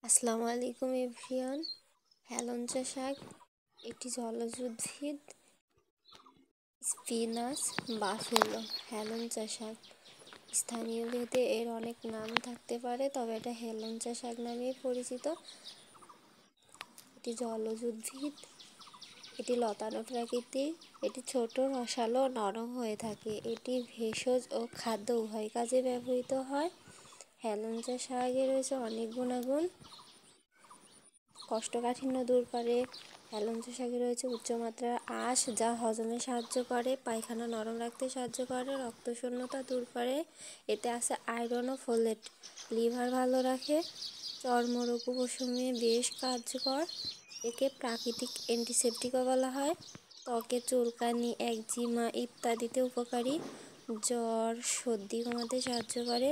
আসসালামু আলাইকুম এভরিওয়ান। হেলঞ্চা শাক এটি জলজ উদ্ভিদ। স্পিনাচ বাফেলো হেলঞ্চা শাক স্থানীয় ভেদে এর অনেক নাম থাকতে পারে, তবে এটা হেলঞ্চা শাক নামেই পরিচিত। এটি জলজ উদ্ভিদ। এটি লতানো প্রাকৃতিক। এটি ছোট, রসালো, নরম হয়ে থাকে। এটি ভেষজ ও খাদ্য উভয় কাজে ব্যবহৃত হয়। হেলঞ্চা শাকে রয়েছে অনেক গুণাগুণ। কোষ্ঠকাঠিন্য দূর করে। হেলঞ্চা শাকে রয়েছে উচ্চমাত্রার আঁশ, যা হজমে সাহায্য করে। পায়খানা নরম রাখতে সাহায্য করে। রক্তশূন্যতা দূর করে। এতে আছে আয়রন ও ফোলেট। লিভার ভালো রাখে। চর্মরোগ উপশমে বেশ কার্যকর। একে প্রাকৃতিক অ্যান্টিসেপটিকও বলা হয়। ত্বকে চুলকানি, একজিমা ইত্যাদিতে উপকারী। জ্বর, সর্দি কমাতে সাহায্য করে।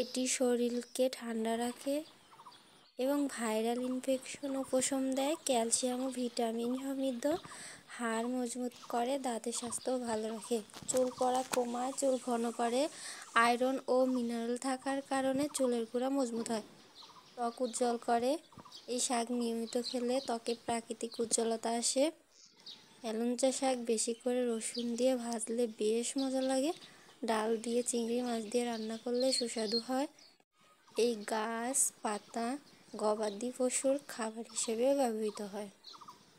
এটি শরীরকে ঠান্ডা রাখে এবং ভাইরাল ইনফেকশন উপশম দেয়। ক্যালসিয়াম ও ভিটামিন সমৃদ্ধ। হাড় মজবুত করে। দাঁতের স্বাস্থ্যও ভালো রাখে। চুল পড়া কমায়, চুল ঘন করে। আয়রন ও মিনারেল থাকার কারণে চুলের গোড়া মজবুত হয়। ত্বক উজ্জ্বল করে। এই শাক নিয়মিত খেলে ত্বকে প্রাকৃতিক উজ্জ্বলতা আসে। হেলঞ্চা শাক বেশি করে রসুন দিয়ে ভাজলে বেশ মজা লাগে। ডাল দিয়ে, চিংড়ি মাছ দিয়ে রান্না করলে সুস্বাদু হয়। এই গাছ পাতা গবাদি পশুর খাবার হিসেবেও ব্যবহৃত হয়।